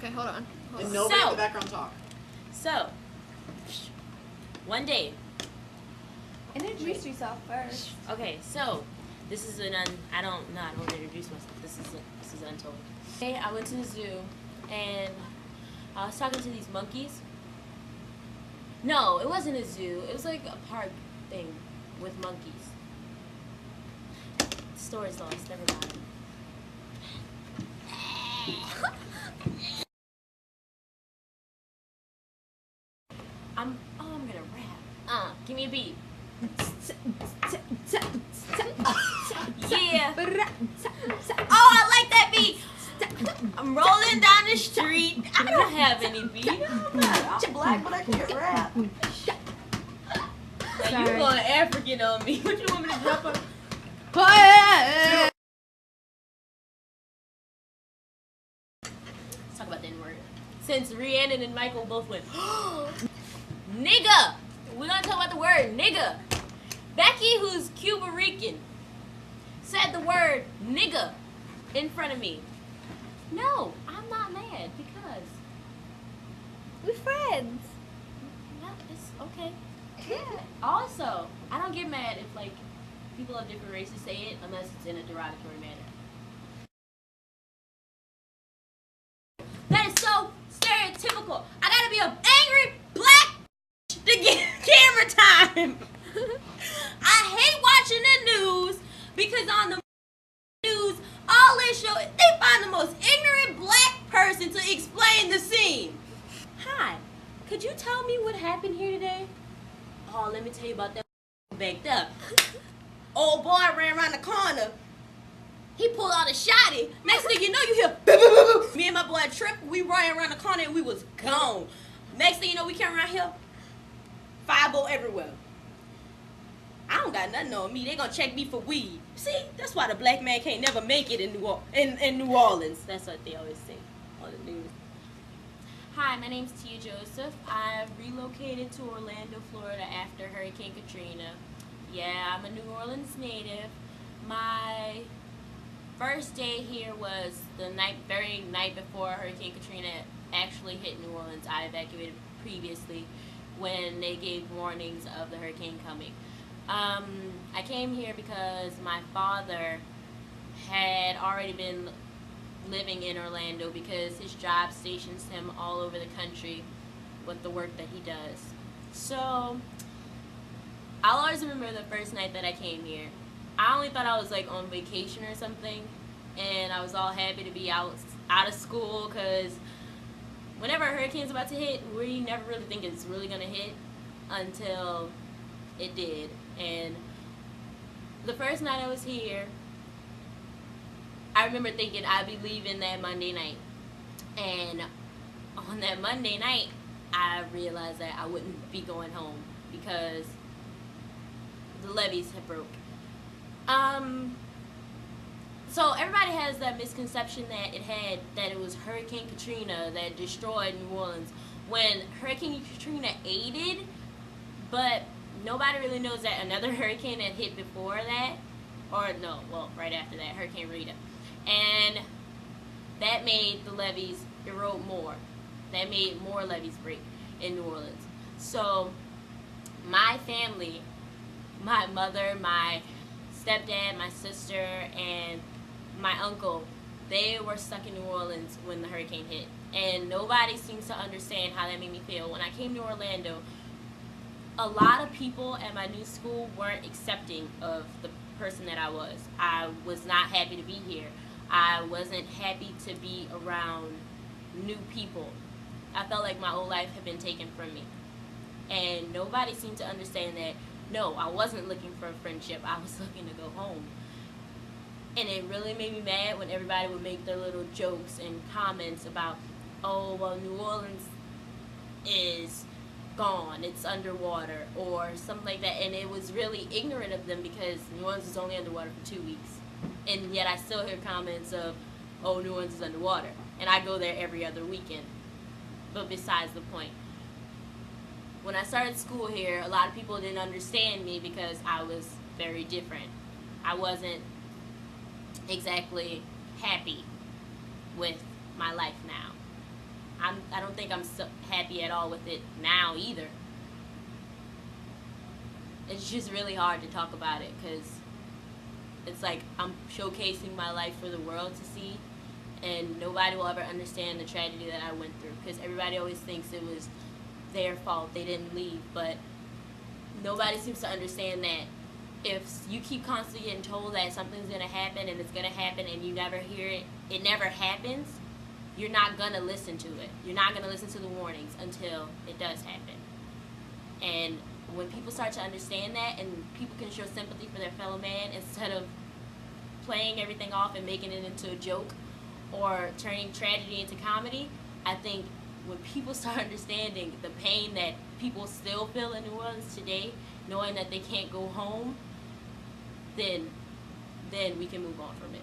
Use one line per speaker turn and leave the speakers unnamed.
Okay, hold on.
And nobody in the background talk.
So, one day.
Introduce yourself first.
Okay, so this is I don't introduce myself. This is untold. Okay, I went to the zoo and I was talking to these monkeys. No, it wasn't a zoo. It was like a park thing with monkeys. The story's lost. Never mind. I'm gonna rap. Give me a beat. Yeah. Oh, I like that beat. I'm rolling down the street. I don't have any beat.
I'm black, but I can't rap.
Now you going African on me. What you want me to drop on?
Let's
talk about the N-word. Since Rhiannon and Michael both went, nigga! We're gonna talk about the word nigga. Becky, who's Cuban Rican, said the word nigga in front of me. No, I'm not mad because
we're friends.
No, it's okay. Yeah. Also, I don't get mad if like people of different races say it unless it's in a derogatory manner. That is so stereotypical. I gotta be an angry black to get camera time. I hate watching the news because on the news, all they show, they find the most ignorant black person to explain the scene. Hi, could you tell me what happened here today? Oh, let me tell you about that backed up. Old boy ran around the corner. He pulled out a shotty. Next thing you know, you hear boo, boo, boo, boo. Me and my boy Trip, we ran around the corner and we was gone. Next thing you know, we came around here, 5-0 everywhere. I don't got nothing on me. They gonna check me for weed. See, that's why the black man can't never make it in New Orleans. That's what they always say on the news. Hi, my name's Tia Joseph. I've relocated to Orlando, Florida after Hurricane Katrina. Yeah, I'm a New Orleans native. My first day here was the very night before Hurricane Katrina actually hit New Orleans. I evacuated previously when they gave warnings of the hurricane coming. I came here because my father had already been living in Orlando because his job stations him all over the country with the work that he does. So I'll always remember the first night that I came here. I only thought I was like on vacation or something, and I was all happy to be out of school because whenever a hurricane's about to hit, we never really think it's really gonna hit until it did. And the first night I was here, I remember thinking I'd be leaving that Monday night. And on that Monday night, I realized that I wouldn't be going home because the levees had broke. So everybody has that misconception that it was Hurricane Katrina that destroyed New Orleans, when Hurricane Katrina aided, but nobody really knows that another hurricane had hit before that, right after that, Hurricane Rita. And that made the levees erode more. That made more levees break in New Orleans. So my family, my mother, my stepdad, my sister, and my uncle, they were stuck in New Orleans when the hurricane hit. And nobody seems to understand how that made me feel. When I came to Orlando, a lot of people at my new school weren't accepting of the person that I was. I was not happy to be here. I wasn't happy to be around new people. I felt like my whole life had been taken from me. And nobody seemed to understand that, no, I wasn't looking for a friendship. I was looking to go home. And it really made me mad when everybody would make their little jokes and comments about, oh, well, New Orleans is gone, it's underwater, or something like that. And it was really ignorant of them because New Orleans is only underwater for 2 weeks. And yet I still hear comments of, oh, New Orleans is underwater. And I go there every other weekend. But besides the point. When I started school here, a lot of people didn't understand me because I was very different. I wasn't exactly happy with my life now. I don't think I'm so happy at all with it now either. It's just really hard to talk about it because it's like I'm showcasing my life for the world to see, and nobody will ever understand the tragedy that I went through because everybody always thinks it was their fault, they didn't leave, but nobody seems to understand that if you keep constantly getting told that something's going to happen and it's going to happen and you never hear it, it never happens, you're not going to listen to it. You're not going to listen to the warnings until it does happen. And when people start to understand that and people can show sympathy for their fellow man instead of playing everything off and making it into a joke or turning tragedy into comedy, I think when people start understanding the pain that people still feel in New Orleans today, knowing that they can't go home, then we can move on from it.